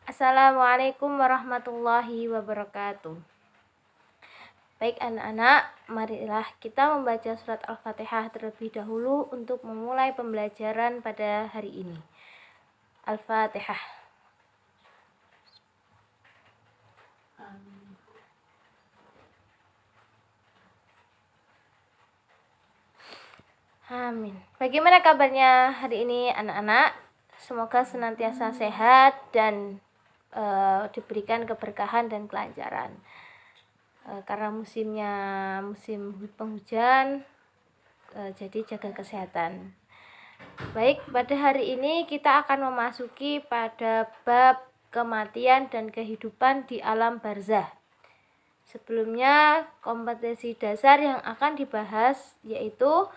Assalamualaikum warahmatullahi wabarakatuh. Baik anak-anak, marilah kita membaca surat Al-Fatihah terlebih dahulu untuk memulai pembelajaran pada hari ini. Al-Fatihah. Amin. Bagaimana kabarnya hari ini anak-anak? Semoga senantiasa sehat dan diberikan keberkahan dan kelancaran. Karena musim penghujan, jadi jaga kesehatan. Baik, pada hari ini kita akan memasuki pada bab kematian dan kehidupan di alam barzah. Sebelumnya, kompetensi dasar yang akan dibahas yaitu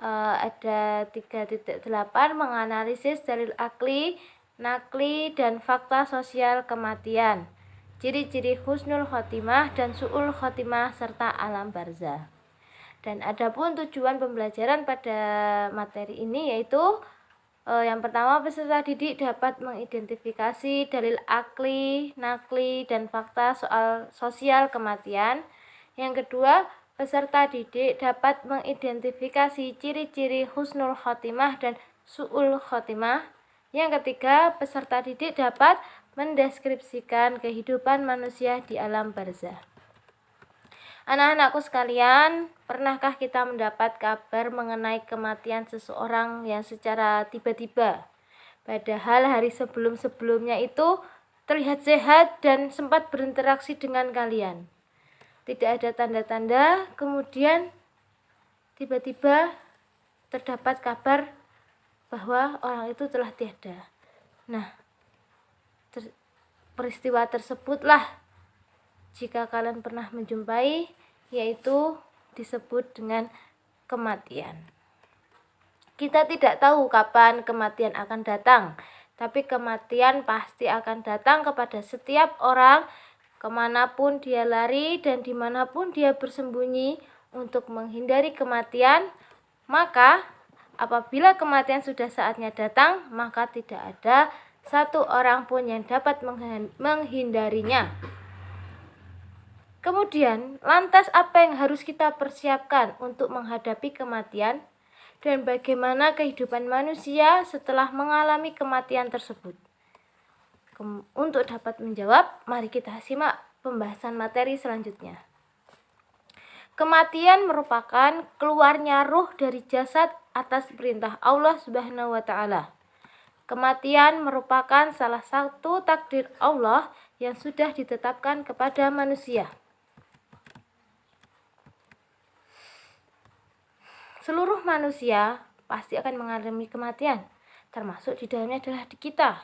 ada 3.8 menganalisis dalil akli, nakli, dan fakta sosial kematian, ciri-ciri husnul khotimah dan su'ul khotimah serta alam barzah. Dan adapun tujuan pembelajaran pada materi ini yaitu yang pertama, peserta didik dapat mengidentifikasi dalil akli, nakli, dan fakta soal sosial kematian. Yang kedua, peserta didik dapat mengidentifikasi ciri-ciri husnul khotimah dan su'ul khotimah. Yang ketiga, peserta didik dapat mendeskripsikan kehidupan manusia di alam barzah. Anak-anakku sekalian, pernahkah kita mendapat kabar mengenai kematian seseorang yang secara tiba-tiba? Padahal hari sebelum-sebelumnya itu terlihat sehat dan sempat berinteraksi dengan kalian. Tidak ada tanda-tanda, kemudian tiba-tiba terdapat kabar bahwa orang itu telah tiada. Nah, peristiwa tersebutlah jika kalian pernah menjumpai, yaitu disebut dengan kematian. Kita tidak tahu kapan kematian akan datang, tapi kematian pasti akan datang kepada setiap orang, kemanapun dia lari dan dimanapun dia bersembunyi untuk menghindari kematian. Maka apabila kematian sudah saatnya datang, maka tidak ada satu orang pun yang dapat menghindarinya. Kemudian, lantas apa yang harus kita persiapkan untuk menghadapi kematian dan bagaimana kehidupan manusia setelah mengalami kematian tersebut? Untuk dapat menjawab, mari kita simak pembahasan materi selanjutnya. Kematian merupakan keluarnya ruh dari jasad atas perintah Allah Subhanahu wa Ta'ala. Kematian merupakan salah satu takdir Allah yang sudah ditetapkan kepada manusia. Seluruh manusia pasti akan mengalami kematian, termasuk di dalamnya adalah di kita.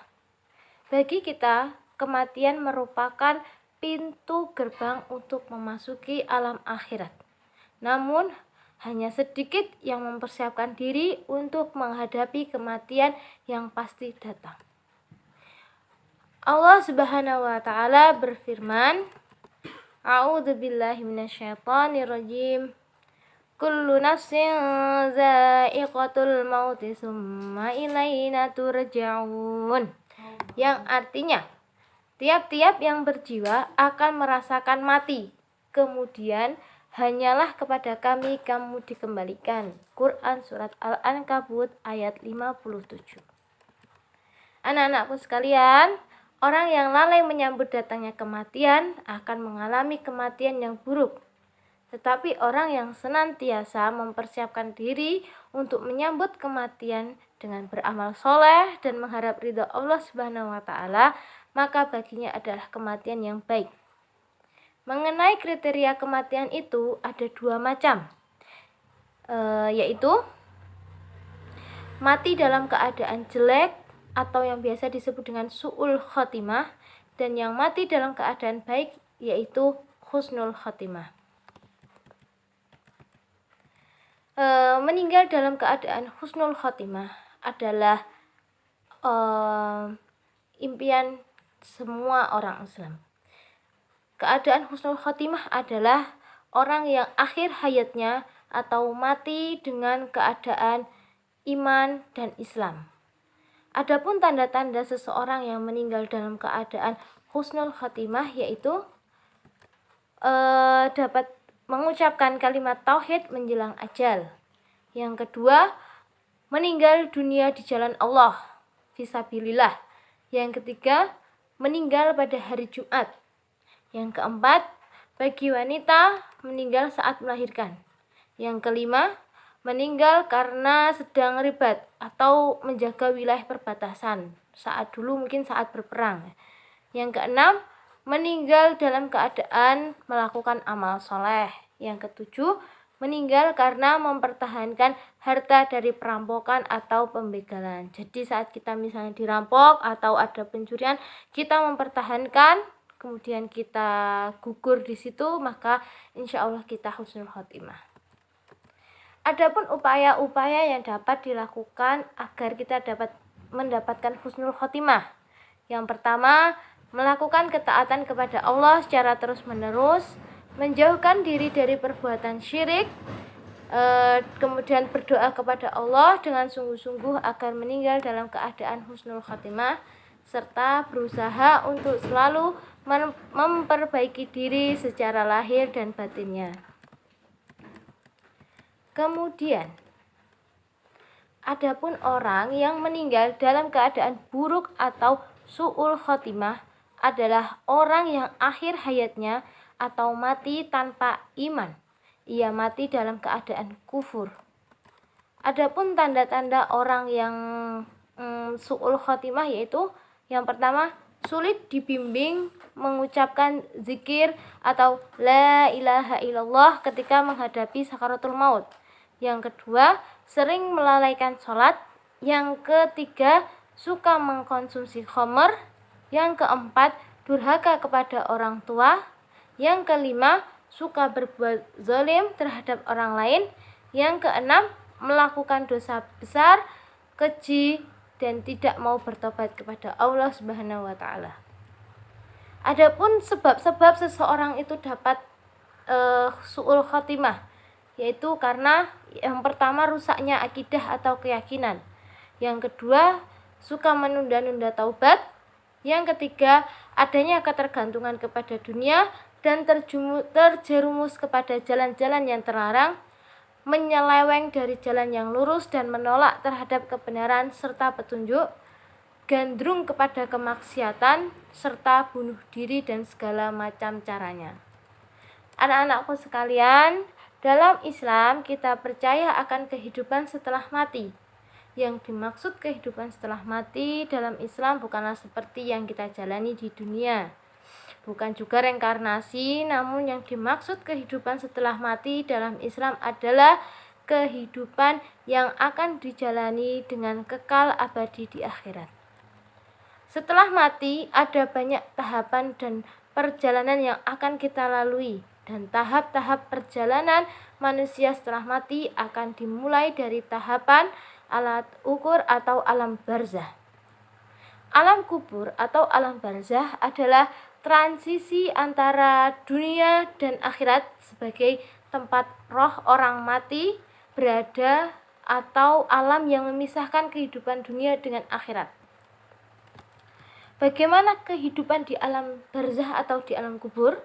Bagi kita, kematian merupakan pintu gerbang untuk memasuki alam akhirat. Namun, hanya sedikit yang mempersiapkan diri untuk menghadapi kematian yang pasti datang. Allah Subhanahu wa Ta'ala berfirman, A'udzubillahi minasyaitonirrajim. Kullu nafsin za'iqatul mauti summa ilaina turja'un. Yang artinya, tiap-tiap yang berjiwa akan merasakan mati, kemudian hanyalah kepada kami kamu dikembalikan. Quran Surat Al-Ankabut ayat 57. Anak-anakku sekalian, orang yang lalai menyambut datangnya kematian akan mengalami kematian yang buruk. Tetapi orang yang senantiasa mempersiapkan diri untuk menyambut kematian dengan beramal soleh dan mengharap ridha Allah Subhanahu wa Ta'ala, maka baginya adalah kematian yang baik. Mengenai kriteria kematian itu ada dua macam, yaitu mati dalam keadaan jelek atau yang biasa disebut dengan su'ul khotimah, dan yang mati dalam keadaan baik yaitu husnul khotimah. Meninggal dalam keadaan husnul khotimah adalah impian semua orang Islam. Keadaan husnul khotimah adalah orang yang akhir hayatnya atau mati dengan keadaan iman dan Islam. Adapun tanda-tanda seseorang yang meninggal dalam keadaan husnul khotimah yaitu dapat mengucapkan kalimat tauhid menjelang ajal. Yang kedua, meninggal dunia di jalan Allah fisabilillah. Yang ketiga, meninggal pada hari Jumat. Yang keempat, bagi wanita meninggal saat melahirkan. Yang kelima, meninggal karena sedang ribat atau menjaga wilayah perbatasan. Saat dulu mungkin saat berperang. Yang keenam, meninggal dalam keadaan melakukan amal soleh. Yang ketujuh, meninggal karena mempertahankan harta dari perampokan atau pembegalan. Jadi saat kita misalnya dirampok atau ada pencurian, kita mempertahankan, kemudian kita gugur di situ, maka insya Allah kita husnul khotimah. Adapun upaya-upaya yang dapat dilakukan agar kita dapat mendapatkan husnul khotimah. Yang pertama, melakukan ketaatan kepada Allah secara terus-menerus, menjauhkan diri dari perbuatan syirik, kemudian berdoa kepada Allah dengan sungguh-sungguh agar meninggal dalam keadaan husnul khotimah, serta berusaha untuk selalu memperbaiki diri secara lahir dan batinnya. Kemudian, adapun orang yang meninggal dalam keadaan buruk atau su'ul khotimah adalah orang yang akhir hayatnya atau mati tanpa iman. Ia mati dalam keadaan kufur. Adapun tanda-tanda orang yang su'ul khotimah yaitu yang pertama, sulit dibimbing mengucapkan zikir atau la ilaha illallah ketika menghadapi sakaratul maut. Yang kedua, sering melalaikan sholat. Yang ketiga, suka mengkonsumsi khamr. Yang keempat, durhaka kepada orang tua. Yang kelima, suka berbuat zalim terhadap orang lain. Yang keenam, melakukan dosa besar, keji, dan tidak mau bertobat kepada Allah Subhanahu wa taala. Adapun sebab-sebab seseorang itu dapat su'ul khotimah, yaitu karena yang pertama rusaknya akidah atau keyakinan. Yang kedua, suka menunda-nunda taubat. Yang ketiga, adanya ketergantungan kepada dunia dan terjerumus kepada jalan-jalan yang terlarang, menyeleweng dari jalan yang lurus dan menolak terhadap kebenaran serta petunjuk, gandrung kepada kemaksiatan, serta bunuh diri dan segala macam caranya. Anak-anakku sekalian, dalam Islam kita percaya akan kehidupan setelah mati. Yang dimaksud kehidupan setelah mati dalam Islam bukanlah seperti yang kita jalani di dunia. Bukan juga reinkarnasi, namun yang dimaksud kehidupan setelah mati dalam Islam adalah kehidupan yang akan dijalani dengan kekal abadi di akhirat. Setelah mati, ada banyak tahapan dan perjalanan yang akan kita lalui. Dan tahap-tahap perjalanan manusia setelah mati akan dimulai dari tahapan alat ukur atau alam barzah. Alam kubur atau alam barzah adalah transisi antara dunia dan akhirat sebagai tempat roh orang mati berada atau alam yang memisahkan kehidupan dunia dengan akhirat. Bagaimana kehidupan di alam barzah atau di alam kubur?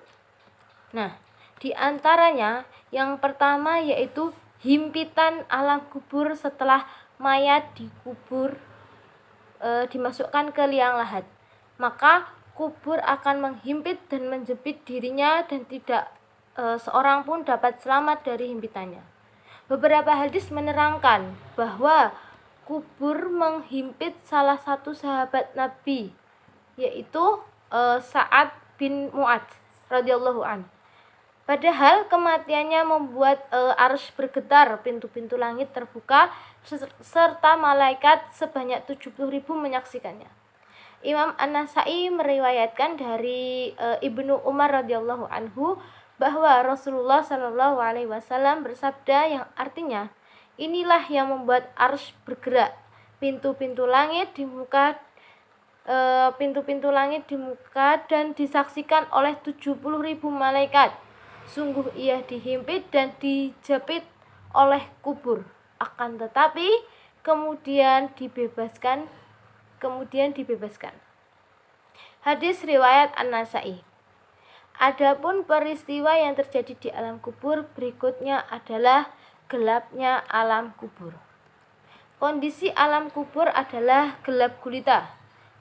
Nah, di antaranya yang pertama yaitu himpitan alam kubur setelah mayat dikubur dimasukkan ke liang lahat. Maka kubur akan menghimpit dan menjepit dirinya dan tidak seorang pun dapat selamat dari himpitannya. Beberapa hadis menerangkan bahwa kubur menghimpit salah satu sahabat Nabi, yaitu Sa'ad bin Mu'adz radhiyallahu an. Padahal kematiannya membuat arsy bergetar, pintu-pintu langit terbuka, serta malaikat sebanyak 70.000 menyaksikannya. Imam An-Nasai meriwayatkan dari Ibnu Umar radhiyallahu anhu bahwa Rasulullah Shallallahu alaihi wasallam bersabda yang artinya, inilah yang membuat arsy bergerak, pintu-pintu langit di muka dan disaksikan oleh 70.000 malaikat. Sungguh ia dihimpit dan dijepit oleh kubur. Akan tetapi kemudian dibebaskan kemudian dibebaskan. Hadis riwayat An-Nasa'i. Adapun peristiwa yang terjadi di alam kubur berikutnya adalah gelapnya alam kubur. Kondisi alam kubur adalah gelap gulita.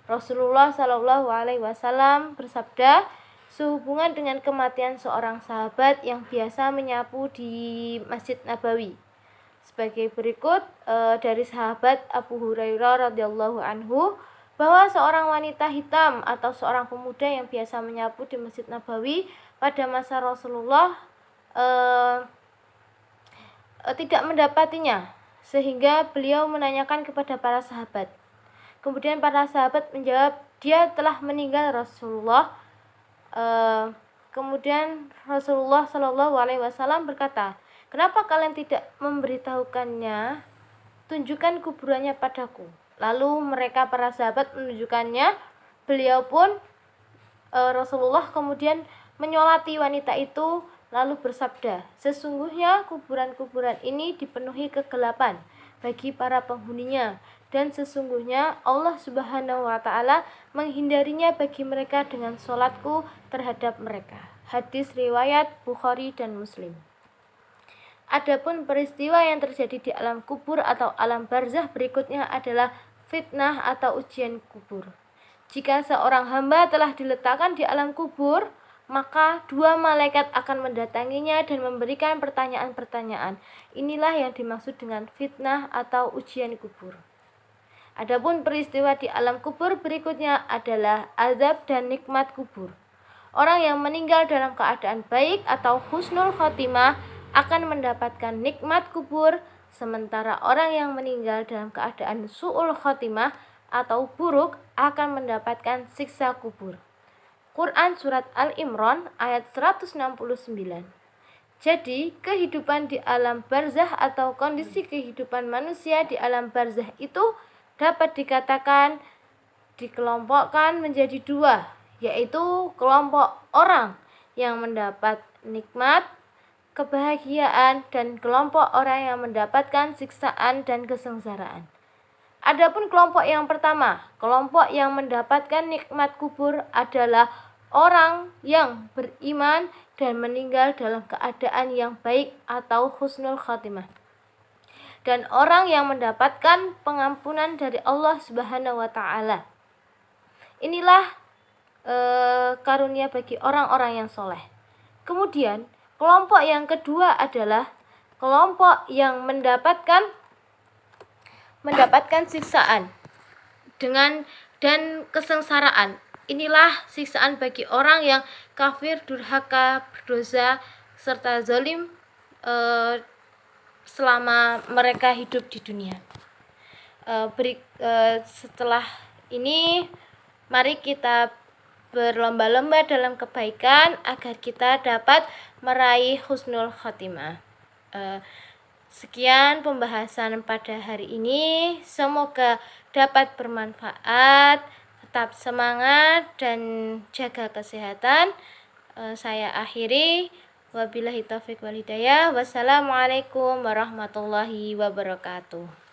Rasulullah Shallallahu Alaihi Wasallam bersabda, sehubungan dengan kematian seorang sahabat yang biasa menyapu di Masjid Nabawi. Sebagai berikut dari sahabat Abu Hurairah radhiyallahu anhu, bahwa seorang wanita hitam atau seorang pemuda yang biasa menyapu di Masjid Nabawi pada masa Rasulullah tidak mendapatinya, sehingga beliau menanyakan kepada para sahabat. Kemudian para sahabat menjawab, dia telah meninggal Rasulullah. Kemudian Rasulullah Shallallahu Alaihi Wasallam berkata, kenapa kalian tidak memberitahukannya? Tunjukkan kuburannya padaku. Lalu mereka para sahabat menunjukkannya. Beliau pun Rasulullah kemudian menyolati wanita itu, lalu bersabda, sesungguhnya kuburan-kuburan ini dipenuhi kegelapan bagi para penghuninya, dan sesungguhnya Allah Subhanahu wa Ta'ala menghindarinya bagi mereka dengan sholatku terhadap mereka. Hadis riwayat Bukhari dan Muslim. Adapun peristiwa yang terjadi di alam kubur atau alam barzah berikutnya adalah fitnah atau ujian kubur. Jika seorang hamba telah diletakkan di alam kubur, maka dua malaikat akan mendatanginya dan memberikan pertanyaan-pertanyaan. Inilah yang dimaksud dengan fitnah atau ujian kubur. Adapun peristiwa di alam kubur berikutnya adalah azab dan nikmat kubur. Orang yang meninggal dalam keadaan baik atau husnul khotimah akan mendapatkan nikmat kubur, sementara orang yang meninggal dalam keadaan su'ul khotimah atau buruk akan mendapatkan siksa kubur. Quran Surat Al-Imran ayat 169. Jadi, kehidupan di alam barzah atau kondisi kehidupan manusia di alam barzah itu dapat dikatakan dikelompokkan menjadi dua, yaitu kelompok orang yang mendapat nikmat, kebahagiaan, dan kelompok orang yang mendapatkan siksaan dan kesengsaraan. Adapun kelompok yang pertama, kelompok yang mendapatkan nikmat kubur adalah orang yang beriman dan meninggal dalam keadaan yang baik atau husnul khatimah, dan orang yang mendapatkan pengampunan dari Allah Subhanahu wa Ta'ala. Inilah karunia bagi orang-orang yang soleh. Kemudian kelompok yang kedua adalah kelompok yang mendapatkan siksaan dan kesengsaraan. Inilah siksaan bagi orang yang kafir, durhaka, berdosa, serta zalim selama mereka hidup di dunia. Setelah ini, mari kita berlomba-lomba dalam kebaikan agar kita dapat meraih husnul khotimah. Sekian pembahasan pada hari ini. Semoga dapat bermanfaat. Tetap semangat dan jaga kesehatan. Saya akhiri. Wabillahi taufiq wal hidayah. Wassalamualaikum warahmatullahi wabarakatuh.